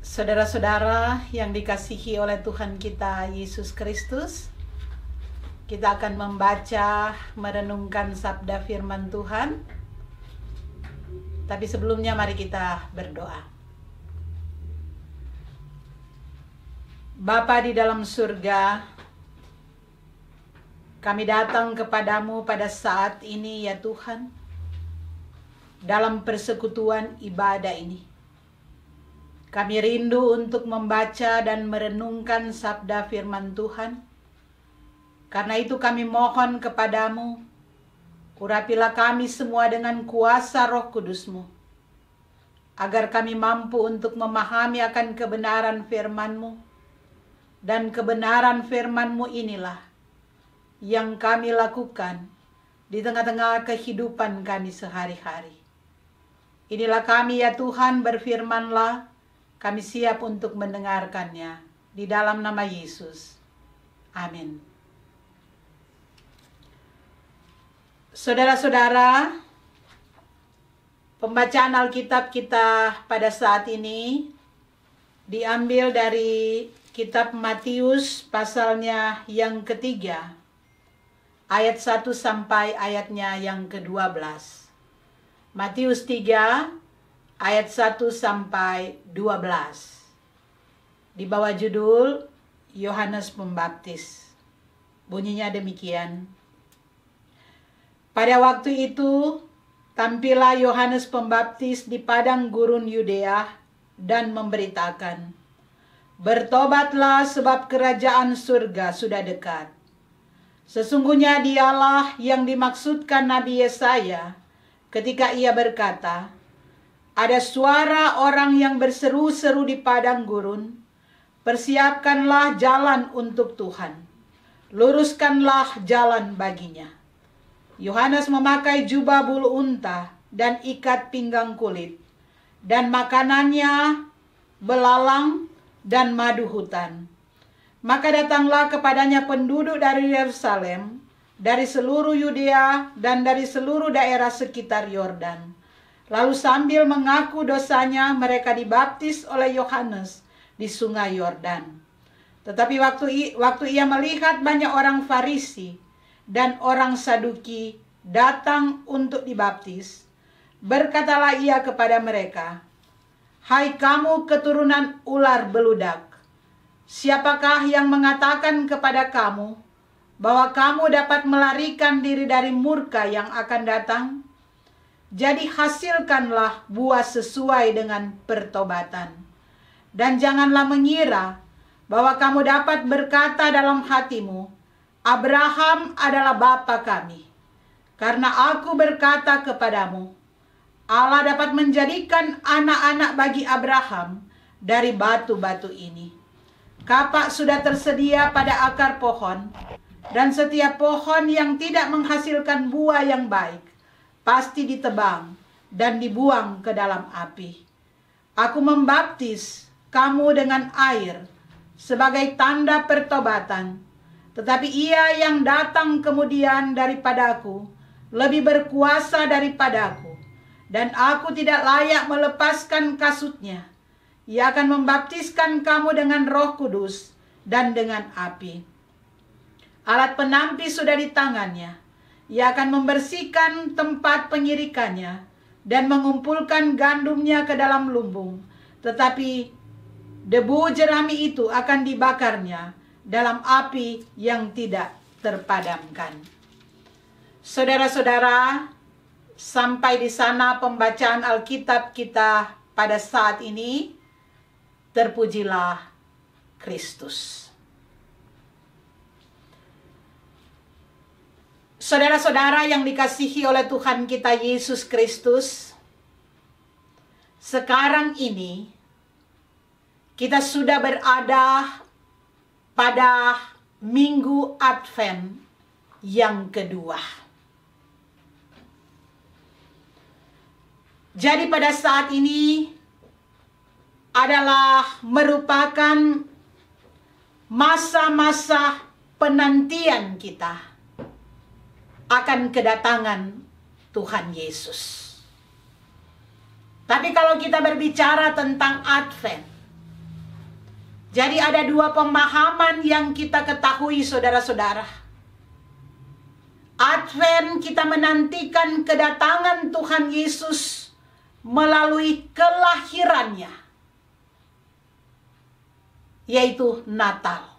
Saudara-saudara yang dikasihi oleh Tuhan kita Yesus Kristus, kita akan membaca, merenungkan sabda firman Tuhan. Tapi sebelumnya mari kita berdoa. Bapa di dalam surga, kami datang kepadamu pada saat ini ya Tuhan, dalam persekutuan ibadah ini. Kami rindu untuk membaca dan merenungkan sabda firman Tuhan. Karena itu kami mohon kepadamu, urapilah kami semua dengan kuasa Roh Kudus-Mu, agar kami mampu untuk memahami akan kebenaran firman-Mu, dan kebenaran firman-Mu inilah yang kami lakukan di tengah-tengah kehidupan kami sehari-hari. Inilah kami ya Tuhan, berfirmanlah, kami siap untuk mendengarkannya. Di dalam nama Yesus. Amin. Saudara-saudara, pembacaan Alkitab kita pada saat ini diambil dari kitab Matius pasalnya yang ketiga, ayat 1 sampai ayatnya yang ke-12. Matius 3, ayat 1 sampai 12. Di bawah judul Yohanes Pembaptis. Bunyinya demikian. Pada waktu itu, tampillah Yohanes Pembaptis di padang gurun Yudea dan memberitakan, "Bertobatlah sebab kerajaan surga sudah dekat." Sesungguhnya dialah yang dimaksudkan Nabi Yesaya ketika ia berkata, "Ada suara orang yang berseru-seru di padang gurun, persiapkanlah jalan untuk Tuhan, luruskanlah jalan baginya." Yohanes memakai jubah bulu unta dan ikat pinggang kulit, dan makanannya belalang dan madu hutan. Maka datanglah kepadanya penduduk dari Yerusalem, dari seluruh Yudea dan dari seluruh daerah sekitar Yordan. Lalu sambil mengaku dosanya, mereka dibaptis oleh Yohanes di sungai Yordan. Tetapi waktu ia melihat banyak orang Farisi dan orang Saduki datang untuk dibaptis, berkatalah ia kepada mereka, "Hai kamu keturunan ular beludak, siapakah yang mengatakan kepada kamu bahwa kamu dapat melarikan diri dari murka yang akan datang? Jadi hasilkanlah buah sesuai dengan pertobatan. Dan janganlah mengira bahwa kamu dapat berkata dalam hatimu, Abraham adalah bapa kami. Karena aku berkata kepadamu, Allah dapat menjadikan anak-anak bagi Abraham dari batu-batu ini. Kapak sudah tersedia pada akar pohon, dan setiap pohon yang tidak menghasilkan buah yang baik pasti ditebang dan dibuang ke dalam api. Aku membaptis kamu dengan air sebagai tanda pertobatan, tetapi ia yang datang kemudian daripadaku lebih berkuasa daripadaku, dan aku tidak layak melepaskan kasutnya. Ia akan membaptiskan kamu dengan Roh Kudus dan dengan api. Alat penampi sudah di tangannya. Ia akan membersihkan tempat pengirikannya dan mengumpulkan gandumnya ke dalam lumbung. Tetapi debu jerami itu akan dibakarnya dalam api yang tidak terpadamkan. Saudara-saudara, sampai di sana pembacaan Alkitab kita pada saat ini. Terpujilah Kristus. Saudara-saudara yang dikasihi oleh Tuhan kita Yesus Kristus, sekarang ini kita sudah berada pada Minggu Advent yang kedua. Jadi pada saat ini adalah merupakan masa-masa penantian kita akan kedatangan Tuhan Yesus. Tapi kalau kita berbicara tentang Advent, Jadi ada dua pemahaman yang kita ketahui, saudara-saudara. Advent, kita menantikan kedatangan Tuhan Yesus melalui kelahirannya, yaitu Natal.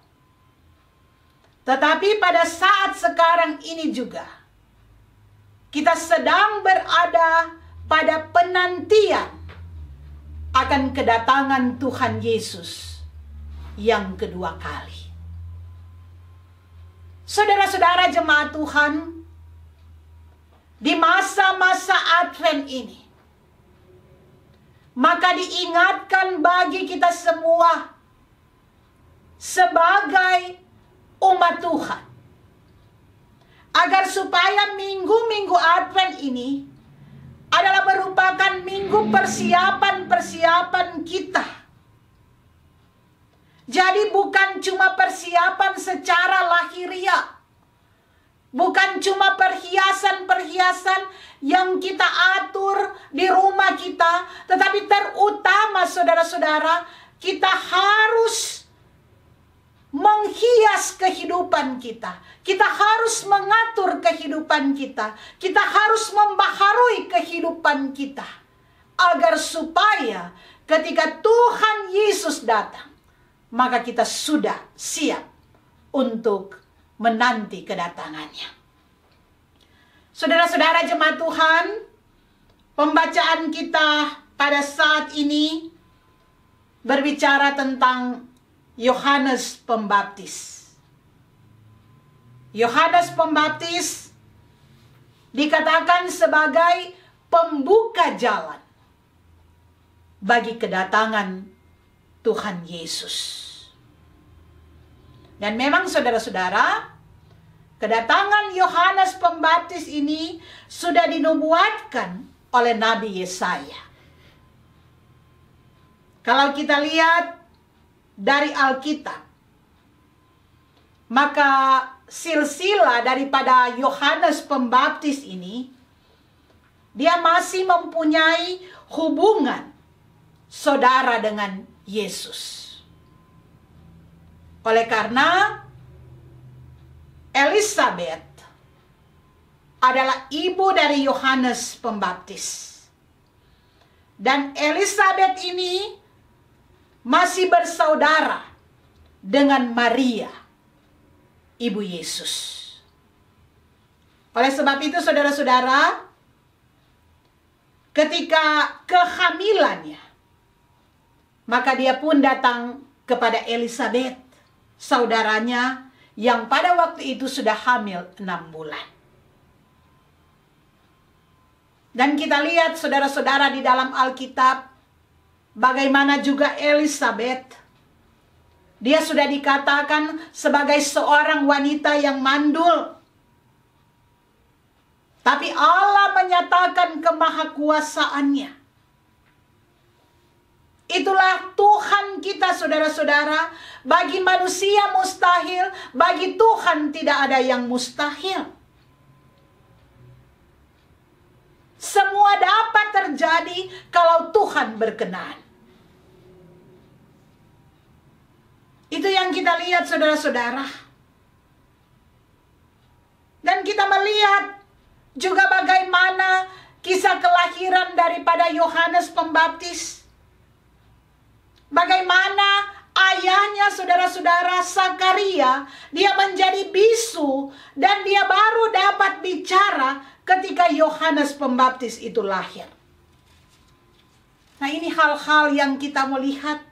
Tetapi pada saat sekarang ini juga, kita sedang berada pada penantian akan kedatangan Tuhan Yesus yang kedua kali. Saudara-saudara jemaat Tuhan, di masa-masa Advent ini, maka diingatkan bagi kita semua sebagai umat Tuhan, agar supaya minggu-minggu Advent ini adalah merupakan minggu persiapan-persiapan kita. Jadi bukan cuma persiapan secara lahiriah, bukan cuma perhiasan-perhiasan yang kita atur di rumah kita, tetapi terutama saudara-saudara, kita harus menghias kehidupan kita. Kita harus mengatur kehidupan kita. Kita harus membaharui kehidupan kita, agar supaya ketika Tuhan Yesus datang, maka kita sudah siap untuk menanti kedatangannya. Saudara-saudara jemaat Tuhan, pembacaan kita pada saat ini berbicara tentang Yohanes Pembaptis. Yohanes Pembaptis dikatakan sebagai pembuka jalan bagi kedatangan Tuhan Yesus. Dan memang saudara-saudara, kedatangan Yohanes Pembaptis ini sudah dinubuatkan oleh Nabi Yesaya. Kalau kita lihat dari Alkitab, maka silsilah daripada Yohanes Pembaptis ini, dia masih mempunyai hubungan saudara dengan Yesus. Oleh karena Elisabet adalah ibu dari Yohanes Pembaptis, dan Elisabet ini masih bersaudara dengan Maria, ibu Yesus. Oleh sebab itu saudara-saudara, ketika kehamilannya, maka dia pun datang kepada Elisabet, saudaranya yang pada waktu itu sudah hamil 6 bulan. Dan kita lihat saudara-saudara di dalam Alkitab, bagaimana juga Elisabet, dia sudah dikatakan sebagai seorang wanita yang mandul. Tapi Allah menyatakan kemahakuasaannya. Itulah Tuhan kita saudara-saudara. Bagi manusia mustahil, bagi Tuhan tidak ada yang mustahil. Semua dapat terjadi kalau Tuhan berkenan. Itu yang kita lihat saudara-saudara. Dan kita melihat juga bagaimana kisah kelahiran daripada Yohanes Pembaptis. Bagaimana ayahnya saudara-saudara Sakaria, dia menjadi bisu dan dia baru dapat bicara ketika Yohanes Pembaptis itu lahir. Nah, ini hal-hal yang kita melihat.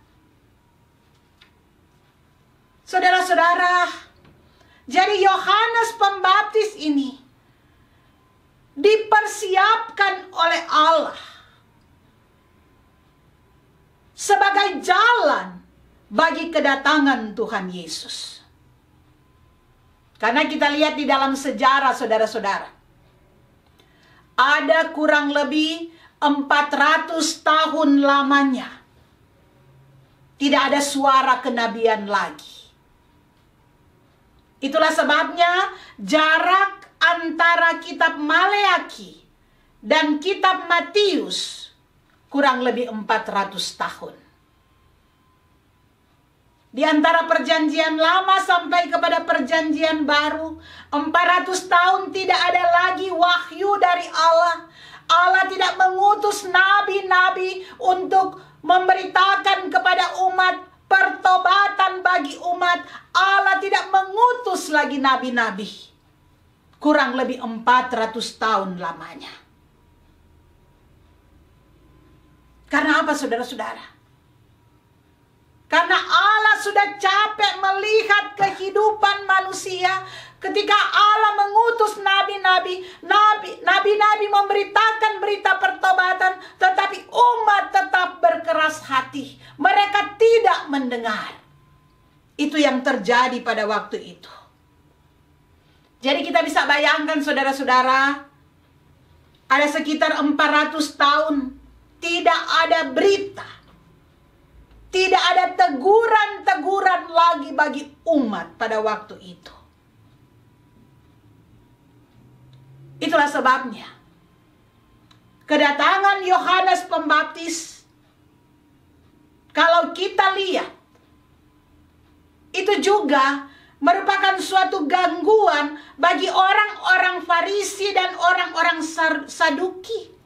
Saudara-saudara, jadi Yohanes Pembaptis ini dipersiapkan oleh Allah sebagai jalan bagi kedatangan Tuhan Yesus. Karena kita lihat di dalam sejarah saudara-saudara, ada kurang lebih 400 tahun lamanya tidak ada suara kenabian lagi. Itulah sebabnya jarak antara kitab Maleaki dan kitab Matius kurang lebih 400 tahun. Di antara perjanjian lama sampai kepada perjanjian baru, 400 tahun tidak ada lagi wahyu dari Allah. Allah tidak mengutus nabi-nabi untuk memberitakan kepada umat pertobatan bagi umat. Allah tidak mengutus lagi nabi-nabi. Kurang lebih 400 tahun lamanya. Karena apa, saudara-saudara? Karena Allah sudah capek melihat kehidupan manusia. Ketika Allah mengutus nabi-nabi memberitakan berita pertobatan, tetapi umat tetap berkeras hati. Mereka tidak mendengar. Itu yang terjadi pada waktu itu. Jadi kita bisa bayangkan, saudara-saudara, ada sekitar 400 tahun tidak ada berita. Tidak ada teguran-teguran lagi bagi umat pada waktu itu. Itulah sebabnya kedatangan Yohanes Pembaptis, kalau kita lihat, itu juga merupakan suatu gangguan bagi orang-orang Farisi dan orang-orang Saduki.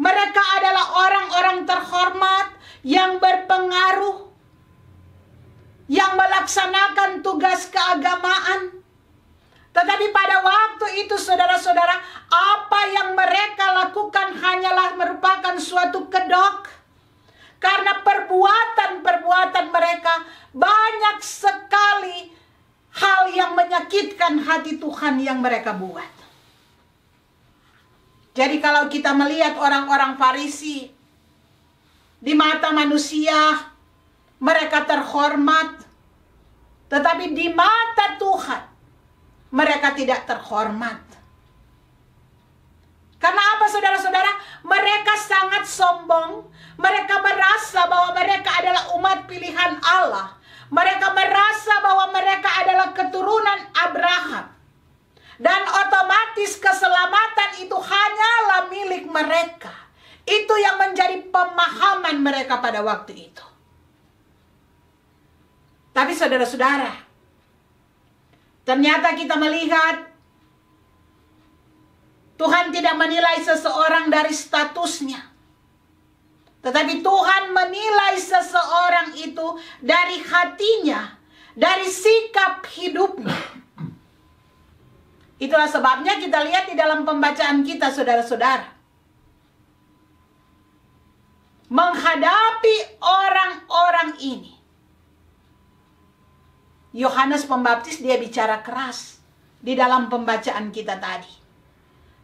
Mereka adalah orang-orang terhormat yang berpengaruh, yang melaksanakan tugas keagamaan. Tetapi pada waktu itu, saudara-saudara, apa yang mereka lakukan hanyalah merupakan suatu kedok. Karena perbuatan-perbuatan mereka banyak sekali hal yang menyakitkan hati Tuhan yang mereka buat. Jadi kalau kita melihat orang-orang Farisi, di mata manusia mereka terhormat, tetapi di mata Tuhan mereka tidak terhormat. Karena apa, saudara-saudara? Mereka sangat sombong. Mereka merasa bahwa mereka adalah umat pilihan Allah. Mereka merasa bahwa mereka adalah keturunan Abraham. Dan otomatis keselamatan itu hanyalah milik mereka. Itu yang menjadi pemahaman mereka pada waktu itu. Tapi saudara-saudara, ternyata kita melihat Tuhan tidak menilai seseorang dari statusnya. Tetapi Tuhan menilai seseorang itu dari hatinya, dari sikap hidupnya. Itulah sebabnya kita lihat di dalam pembacaan kita, saudara-saudara, menghadapi orang-orang ini, Yohanes Pembaptis dia bicara keras di dalam pembacaan kita tadi.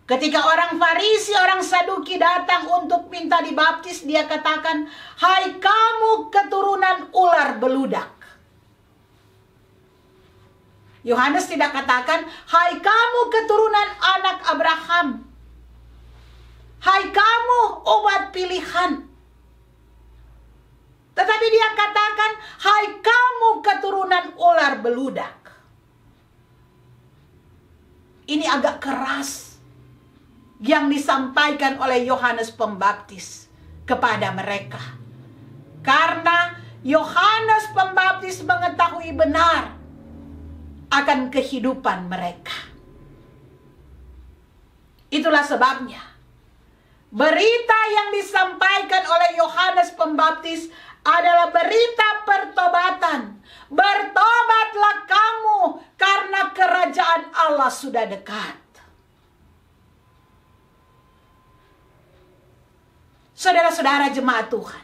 Ketika orang Farisi, orang Saduki datang untuk minta dibaptis, dia katakan, "Hai kamu keturunan ular beludak." Yohanes tidak katakan, "Hai kamu keturunan anak Abraham. Hai kamu umat pilihan." Tetapi dia katakan, "Hai kamu keturunan ular beludak." Ini agak keras yang disampaikan oleh Yohanes Pembaptis kepada mereka. Karena Yohanes Pembaptis mengetahui benar akan kehidupan mereka. Itulah sebabnya berita yang disampaikan oleh Yohanes Pembaptis adalah berita pertobatan. Bertobatlah kamu karena kerajaan Allah sudah dekat. Saudara-saudara jemaat Tuhan,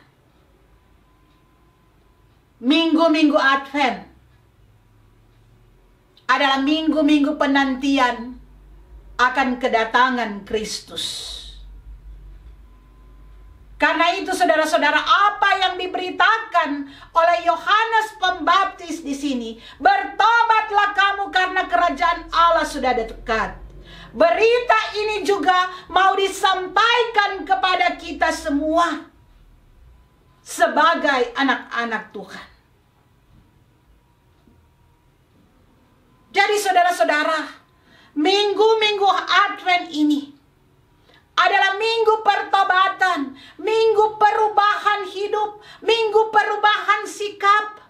minggu-minggu Advent adalah minggu-minggu penantian akan kedatangan Kristus. Karena itu saudara-saudara, apa yang diberitakan oleh Yohanes Pembaptis di sini, bertobatlah kamu karena kerajaan Allah sudah dekat. Berita ini juga mau disampaikan kepada kita semua sebagai anak-anak Tuhan. Jadi saudara-saudara, minggu-minggu Advent ini adalah minggu pertobatan, minggu perubahan hidup, minggu perubahan sikap,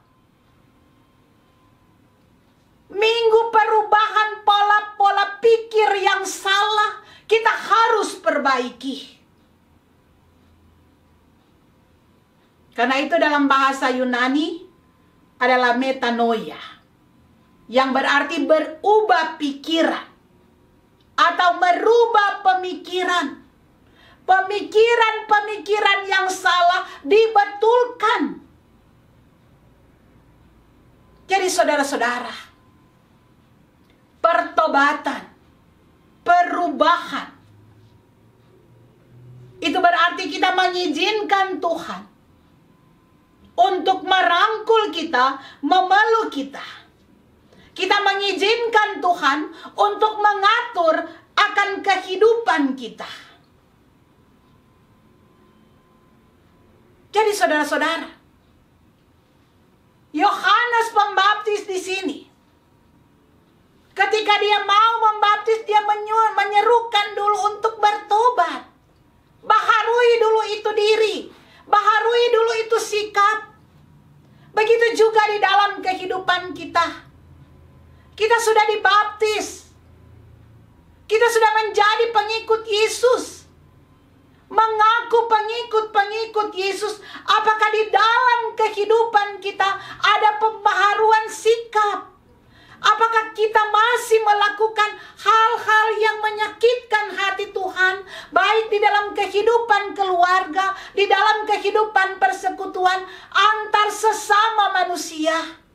minggu perubahan pola-pola pikir yang salah. Kita harus perbaiki. Karena itu dalam bahasa Yunani adalah metanoia, yang berarti berubah pikiran atau merubah pemikiran. Pemikiran-pemikiran yang salah dibetulkan. Jadi saudara-saudara, pertobatan, perubahan, itu berarti kita mengizinkan Tuhan untuk merangkul kita, memeluk kita. Kita mengizinkan Tuhan untuk mengatur akan kehidupan kita. Jadi saudara-saudara, Yohanes Pembaptis di sini, ketika dia mau membaptis, dia menyerukan dulu untuk bertobat. Baharui dulu itu diri, baharui dulu itu sikap. Begitu juga di dalam kehidupan kita. Kita sudah dibaptis. Kita sudah menjadi pengikut Yesus. Mengaku pengikut Yesus. Apakah di dalam kehidupan kita ada pembaharuan sikap? Apakah kita masih melakukan hal-hal yang menyakitkan hati Tuhan, baik di dalam kehidupan keluarga, di dalam kehidupan persekutuan antar sesama manusia?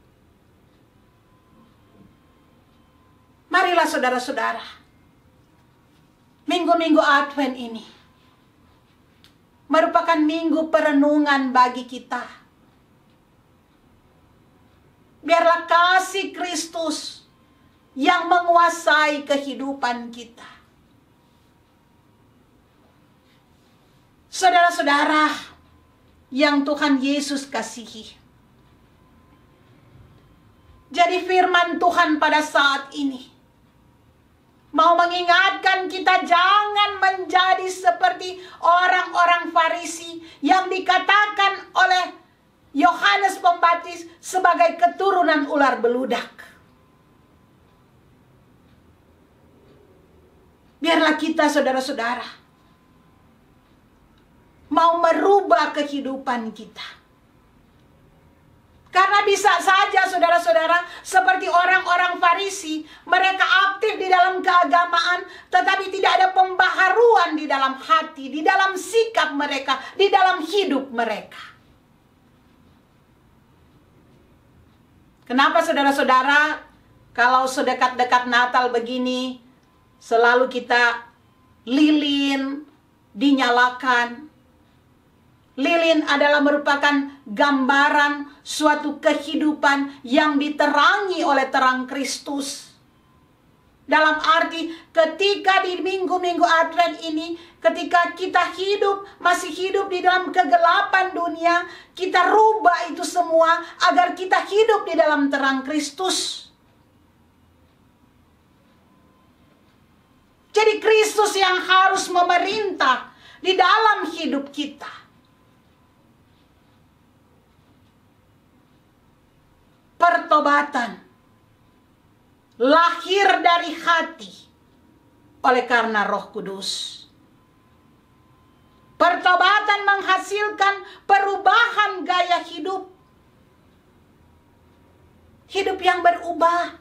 Marilah saudara-saudara, minggu-minggu Advent ini merupakan minggu perenungan bagi kita. Biarlah kasih Kristus yang menguasai kehidupan kita. Saudara-saudara yang Tuhan Yesus kasihi, jadi firman Tuhan pada saat ini mau mengingatkan kita jangan menjadi seperti orang-orang Farisi yang dikatakan oleh Yohanes Pembaptis sebagai keturunan ular beludak. Biarlah kita saudara-saudara mau merubah kehidupan kita. Karena bisa saja saudara-saudara seperti orang-orang Farisi, mereka aktif di dalam keagamaan tetapi tidak ada pembaharuan di dalam hati, di dalam sikap mereka, di dalam hidup mereka. Kenapa saudara-saudara kalau sedekat-dekat Natal begini selalu kita lilin dinyalakan? Lilin adalah merupakan gambaran suatu kehidupan yang diterangi oleh terang Kristus. Dalam arti ketika di minggu-minggu Advent ini, ketika kita masih hidup di dalam kegelapan dunia, kita rubah itu semua agar kita hidup di dalam terang Kristus. Jadi Kristus yang harus memerintah di dalam hidup kita. Pertobatan lahir dari hati oleh karena Roh Kudus. Pertobatan menghasilkan perubahan gaya hidup. Hidup yang berubah.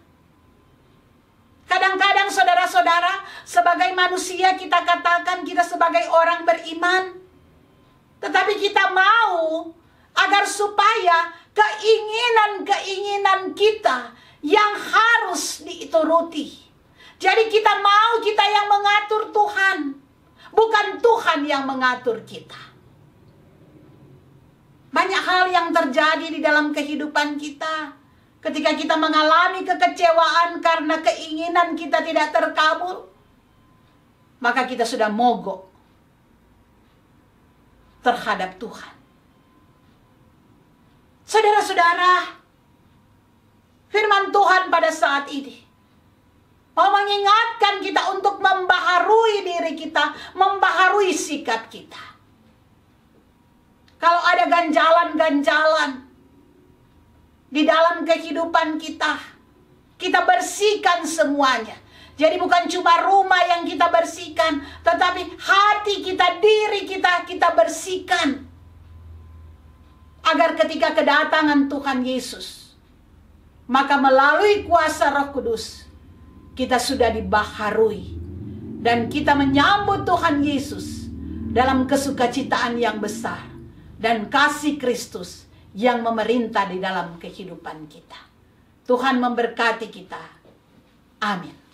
Kadang-kadang saudara-saudara, sebagai manusia kita katakan kita sebagai orang beriman. Tetapi kita mau agar supaya keinginan-keinginan kita yang harus dituruti. Jadi kita mau kita yang mengatur Tuhan, bukan Tuhan yang mengatur kita. Banyak hal yang terjadi di dalam kehidupan kita. Ketika kita mengalami kekecewaan karena keinginan kita tidak terkabul, maka kita sudah mogok terhadap Tuhan. Saudara-saudara, firman Tuhan pada saat ini Mau mengingatkan kita untuk membaharui diri kita, membaharui sikap kita. Kalau ada ganjalan-ganjalan di dalam kehidupan kita, kita bersihkan semuanya. Jadi bukan cuma rumah yang kita bersihkan, tetapi hati kita, diri kita, kita bersihkan. Agar ketika kedatangan Tuhan Yesus, maka melalui kuasa Roh Kudus, kita sudah dibaharui. Dan kita menyambut Tuhan Yesus dalam kesukacitaan yang besar. Dan kasih Kristus yang memerintah di dalam kehidupan kita. Tuhan memberkati kita. Amin.